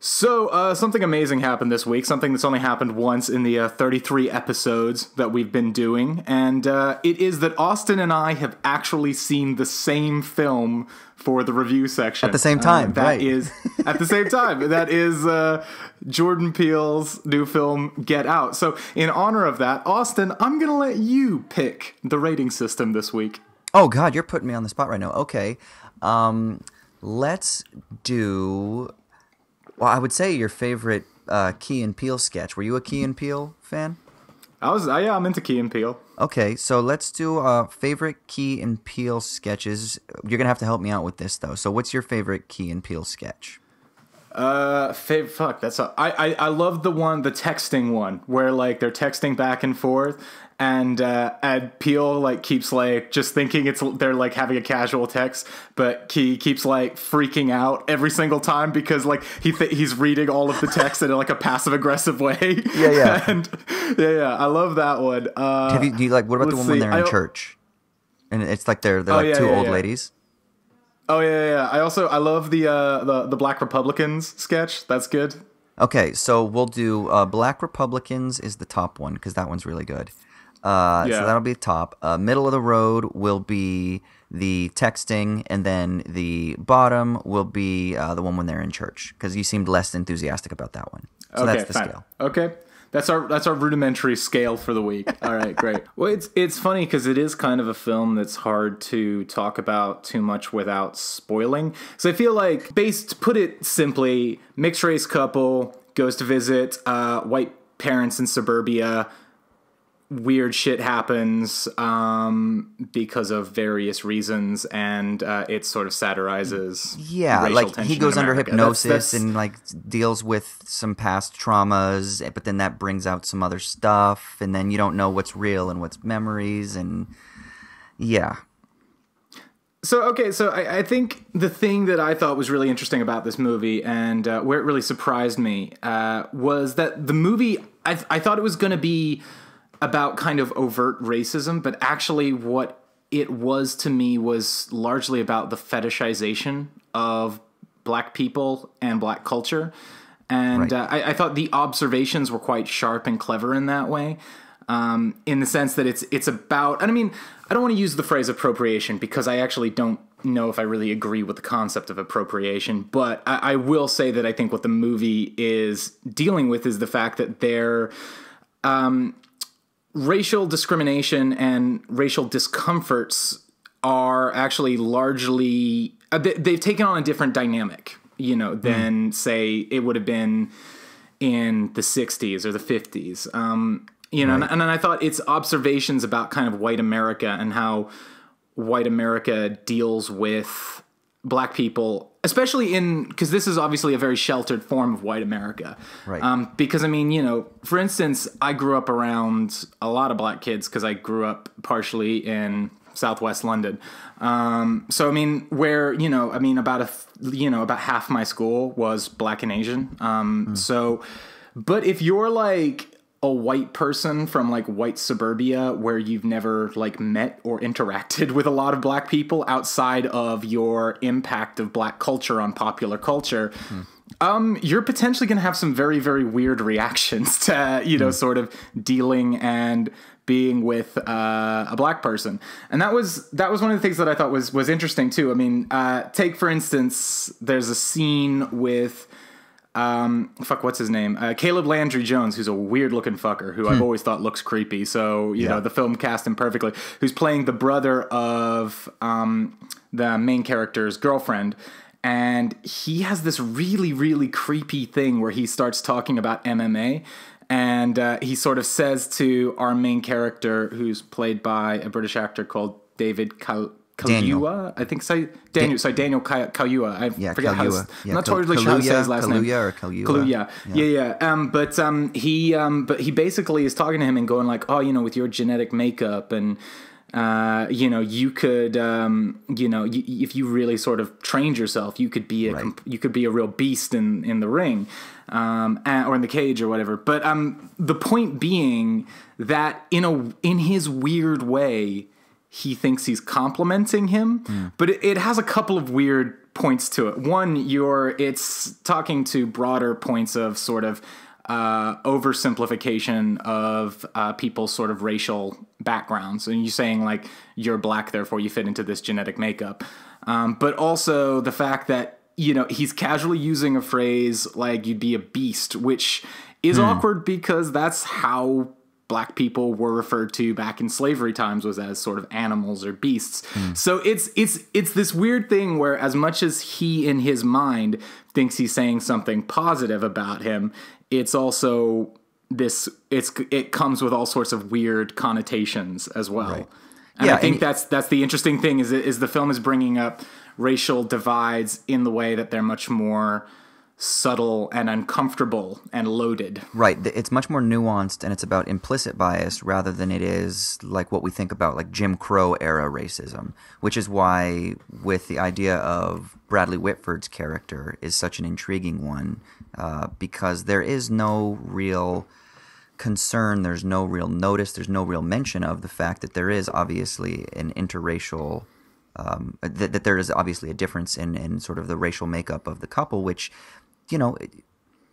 Something amazing happened this week, something that's only happened once in the 33 episodes that we've been doing, and it is that Austin and I have actually seen the same film for the review section. At the same time, right. At the same time. That is Jordan Peele's new film, Get Out. So in honor of that, Austin, I'm going to let you pick the rating system this week. Oh, God, you're putting me on the spot right now. Okay. Let's do... Well, I would say your favorite Key and Peele sketch. Were you a Key and Peele fan? I'm into Key and Peele. Okay, so let's do favorite Key and Peele sketches. You're gonna have to help me out with this though. So, what's your favorite Key and Peele sketch? I love the texting one where like they're texting back and forth, and Peele like keeps like just thinking they're like having a casual text, but Key keeps like freaking out every single time because like he's reading all of the text in like a passive aggressive way. Yeah. And I love that one. Do you like? What about the one when they're in church, and it's like they're like two old ladies? Oh yeah. I love the Black Republicans sketch. That's good. Okay, so we'll do Black Republicans is the top one because that one's really good. So that'll be top. Middle of the road will be the texting, and then the bottom will be the one when they're in church because you seemed less enthusiastic about that one. So okay, that's the scale. Okay. That's our rudimentary scale for the week. All right, great. Well, it's funny because it is kind of a film that's hard to talk about too much without spoiling. So I feel like, to put it simply, mixed race couple goes to visit white parents in suburbia. Weird shit happens because of various reasons, and it sort of satirizes racial like tension he goes in under America. hypnosis and like deals with some past traumas, but then that brings out some other stuff, and then you don't know what's real and what's memories, and So I think the thing that I thought was really interesting about this movie and where it really surprised me was that the movie, I thought it was going to be about kind of overt racism, but actually what it was to me was largely about the fetishization of black people and black culture. And I thought the observations were quite sharp and clever in that way, in the sense that it's about, and I mean, I don't want to use the phrase appropriation because I actually don't know if I really agree with the concept of appropriation, but I will say that I think what the movie is dealing with is the fact that they're racial discrimination and racial discomforts are actually largely they've taken on a different dynamic, than say it would have been in the 60s or the 50s. And then I thought its observations about kind of white America and how white America deals with black people, especially because this is obviously a very sheltered form of white America. Right. Because, I mean, for instance, I grew up around a lot of black kids because I grew up partially in Southwest London. So, I mean, where, about half my school was black and Asian. So, but if you're like a white person from like white suburbia where you've never like met or interacted with a lot of black people outside of your impact of black culture on popular culture, you're potentially going to have some very, very weird reactions to, sort of dealing and being with a black person. And that was one of the things that I thought was interesting too. I mean, take for instance, there's a scene with what's his name? Caleb Landry Jones, who's a weird looking fucker who I've always thought looks creepy. So, you know, the film cast him perfectly, who's playing the brother of the main character's girlfriend. And he has this really, really creepy thing where he starts talking about MMA. And he sort of says to our main character, who's played by a British actor called David Kaluuya, I think so. Daniel Kaluuya. I forget how to. I'm not totally sure how to say his last name. Kaluuya. Yeah. But he basically is talking to him and going like, oh, you know, with your genetic makeup and you know, you could, you know, if you really sort of trained yourself, you could be you could be a real beast in the ring, or in the cage or whatever. But the point being that in his weird way, he thinks he's complimenting him, but it has a couple of weird points to it. One, it's talking to broader points of sort of oversimplification of people's sort of racial backgrounds. And you're saying like you're black, therefore you fit into this genetic makeup. But also the fact that, you know, he's casually using a phrase like you'd be a beast, which is awkward because that's how black people were referred to back in slavery times, was as sort of animals or beasts. So it's this weird thing where as much as he in his mind thinks he's saying something positive about him, it's also it comes with all sorts of weird connotations as well. Right. And I think that's the interesting thing is the film is bringing up racial divides in the way that they're much more subtle and uncomfortable and loaded. Right. It's much more nuanced, and it's about implicit bias rather than it is like what we think about like Jim Crow era racism, which is why with the idea of Bradley Whitford's character is such an intriguing one, because there is no real concern, there's no real notice, there's no real mention of the fact that there is obviously an interracial that there is obviously a difference in sort of the racial makeup of the couple, which, you know,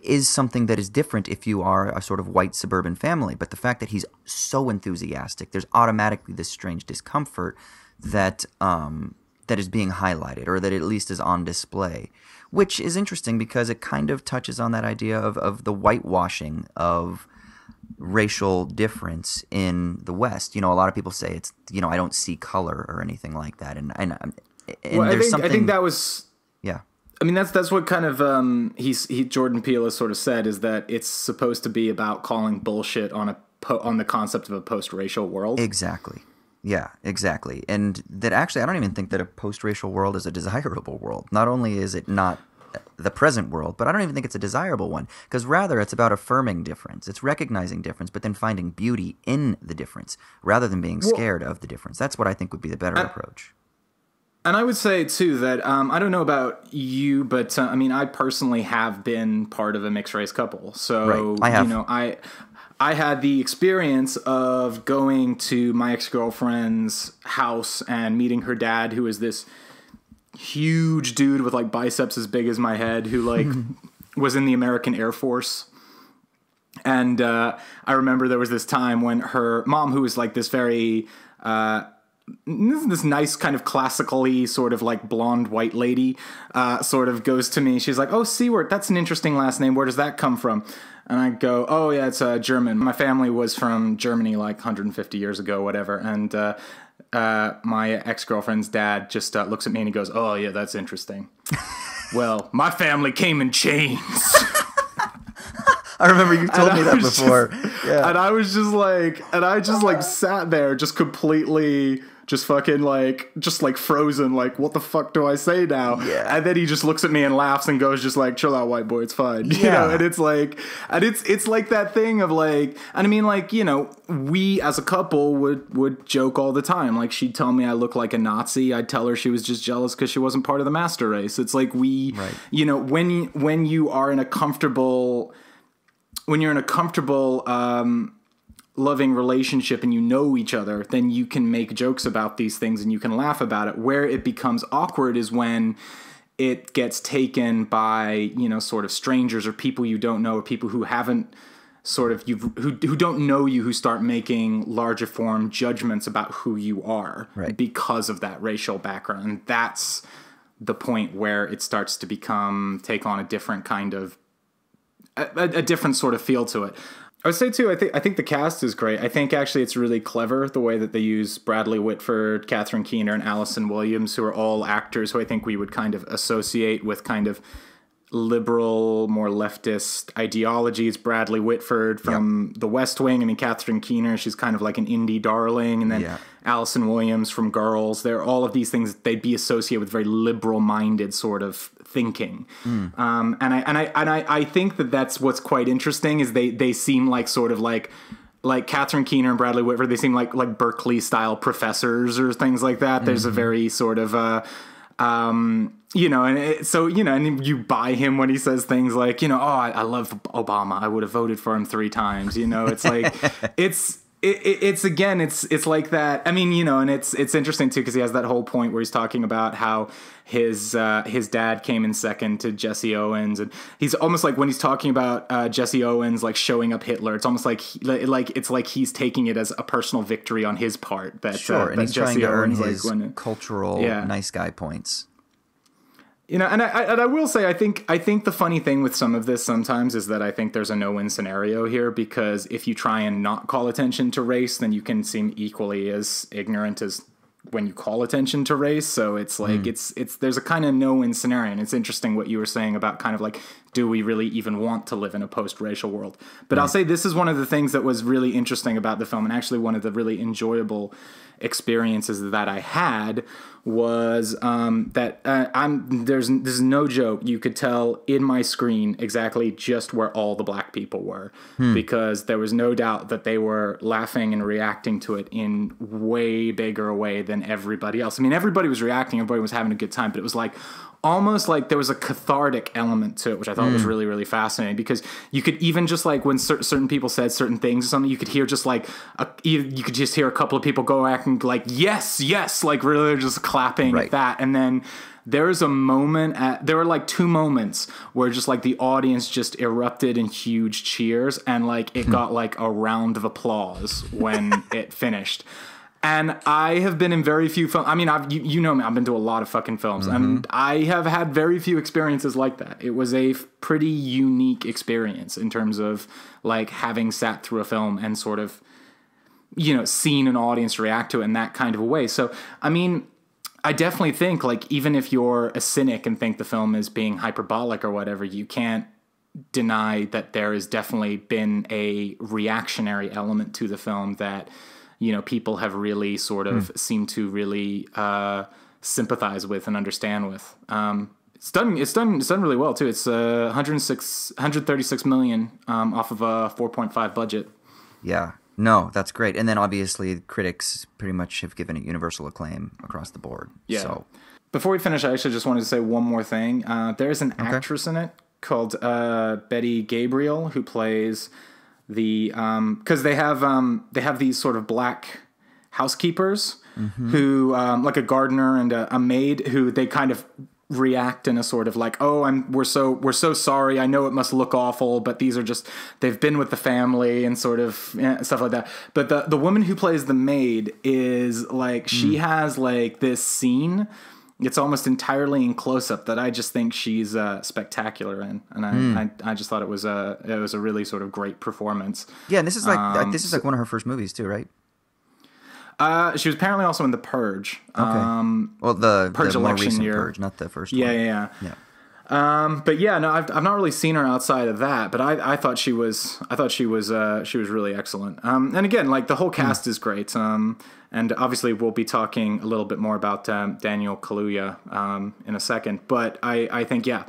is something that is different if you are a sort of white suburban family. But the fact that he's so enthusiastic, there's automatically this strange discomfort that that is being highlighted, or that at least is on display, which is interesting because it kind of touches on that idea of the whitewashing of racial difference in the West. You know, a lot of people say it's, you know, I don't see color or anything like that, and well, there's something. I think that was, yeah. I mean, that's what kind of Jordan Peele has sort of said, is that it's supposed to be about calling bullshit on the concept of a post-racial world. Exactly. Yeah, exactly. And that actually, I don't even think that a post-racial world is a desirable world. Not only is it not the present world, but I don't even think it's a desirable one, because rather it's about affirming difference. It's recognizing difference, but then finding beauty in the difference rather than being scared of the difference. That's what I think would be the better approach. And I would say, too, that I don't know about you, but I mean, I personally have been part of a mixed-race couple. So, right. I have. You know, I had the experience of going to my ex-girlfriend's house and meeting her dad, who is this huge dude with like biceps as big as my head, who like was in the American Air Force. And I remember there was this time when her mom, who was like this very this nice kind of classically sort of like blonde white lady, sort of goes to me. She's like, "Oh, Seward, that's an interesting last name. Where does that come from?" And I go, "Oh yeah, it's German. My family was from Germany like 150 years ago, whatever." And my ex-girlfriend's dad just looks at me and he goes, "Oh yeah, that's interesting." Well, my family came in chains. I remember you told me that before. Yeah. And I was just like, and I just like sat there just completely just fucking like, just like frozen, like, what the fuck do I say now? Yeah. And then he just looks at me and laughs and goes just like, "Chill out, white boy, it's fine." Yeah. You know, and it's like, and it's like that thing of like, and I mean, like, you know, we as a couple would joke all the time. Like, she'd tell me I look like a Nazi. I'd tell her she was just jealous because she wasn't part of the master race. It's like right. You know, when you are in a comfortable, loving relationship and you know each other, then you can make jokes about these things and you can laugh about it. Where it becomes awkward is when it gets taken by, you know, sort of strangers or people you don't know, or people who haven't sort of, who don't know you, who start making larger form judgments about who you are because of that racial background. And that's the point where it starts to take on a different kind of, a different sort of feel to it. I would say, too, I think the cast is great. I think, actually, it's really clever, the way that they use Bradley Whitford, Catherine Keener, and Allison Williams, who are all actors who I think we would kind of associate with kind of liberal, more leftist ideologies. Bradley Whitford from The West Wing. I mean, Catherine Keener, she's kind of like an indie darling. And then Allison Williams from Girls. They're all of these things they'd be associated with very liberal-minded sort of thinking. And I think that's what's quite interesting, is they seem like sort of like Catherine Keener and Bradley Whitford, they seem like Berkeley-style professors or things like that. There's a very sort of you know, and so, you know, and you buy him when he says things like, you know, "Oh, I love Obama. I would have voted for him 3 times." You know, it's like, it's it's like that. I mean, you know, and it's interesting too, because he has that whole point where he's talking about how his dad came in second to Jesse Owens, and he's almost like, when he's talking about Jesse Owens like showing up Hitler, it's almost like it's like he's taking it as a personal victory on his part. That sure, and that he's Jesse trying to earn Owens, his cultural nice guy points. You know, and I will say, I think the funny thing with some of this sometimes is that I think there's a no-win scenario here, because if you try and not call attention to race, then you can seem equally as ignorant as when you call attention to race. So it's like it's there's a kind of no-win scenario, and it's interesting what you were saying about kind of like, do we really even want to live in a post-racial world? But I'll say this is one of the things that was really interesting about the film, and actually one of the really enjoyable experiences that I had was that this is no joke. You could tell in my screen exactly just where all the black people were, because there was no doubt that they were laughing and reacting to it in way bigger a way than everybody else. I mean, everybody was reacting, everybody was having a good time, but it was like almost like there was a cathartic element to it, which I thought was really, really fascinating, because you could even just like when certain people said certain things or something, you could hear just like you could just hear a couple of people go acting like yes, like really just clapping at that, and then there was a moment there were like two moments where just like the audience just erupted in huge cheers, and like it got like a round of applause when it finished. And I have been in very few films. I mean, you know me, I've been to a lot of fucking films, and I have had very few experiences like that. It was a pretty unique experience in terms of like having sat through a film and sort of, you know, seen an audience react to it in that kind of a way. So, I mean, I definitely think like, even if you're a cynic and think the film is being hyperbolic or whatever, you can't deny that there has definitely been a reactionary element to the film that, you know, people have really sort of seemed to really sympathize with and understand with. It's done really well too. It's 136 million off of a 4.5 budget. Yeah, no, that's great. And then obviously critics pretty much have given it universal acclaim across the board. Yeah. So before we finish, I actually just wanted to say one more thing. There's an actress in it called Betty Gabriel, who plays the because they have these sort of black housekeepers who like a gardener and a maid, who they kind of react in a sort of like, oh, we're so sorry, I know it must look awful, but these are just, they've been with the family and sort of stuff like that. But the woman who plays the maid is like, she has like this scene, it's almost entirely in close-up, that I just think she's spectacular in, and I just thought it was a really sort of great performance. Yeah, and this is like one of her first movies too, right? She was apparently also in The Purge. Okay. Well, the Purge more election recent year. Purge, not the first one. Yeah. But yeah, no, I've not really seen her outside of that, but I thought she was really excellent. And again, like the whole cast is great. And obviously we'll be talking a little bit more about Daniel Kaluuya in a second. But I think I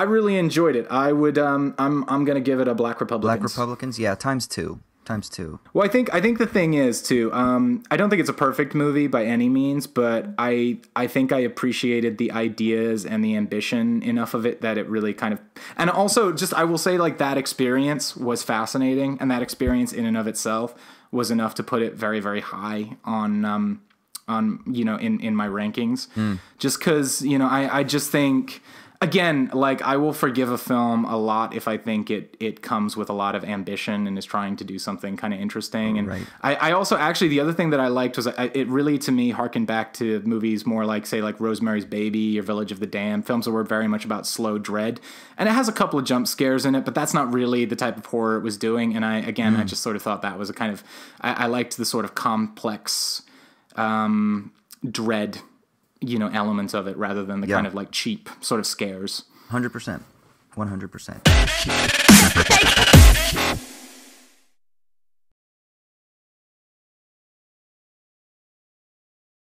really enjoyed it. I would I'm gonna give it a Black Republicans. Black Republicans, yeah, times two. Well, I think the thing is too, I don't think it's a perfect movie by any means, but I think I appreciated the ideas and the ambition enough of it that it really kind of, and also just, I will say, like, that experience was fascinating, and that experience in and of itself was enough to put it very, very high on you know, in my rankings, just because, you know, I just think, again, like, I will forgive a film a lot if I think it comes with a lot of ambition and is trying to do something kind of interesting. And right. I also, actually, the other thing that I liked was it really, to me, harkened back to movies more like, say, like Rosemary's Baby or Village of the Damned, films that were very much about slow dread. And it has a couple of jump scares in it, but that's not really the type of horror it was doing. And I just sort of thought that was a kind of, I liked the sort of complex dread, you know, elements of it, rather than the kind of like cheap sort of scares. 100%.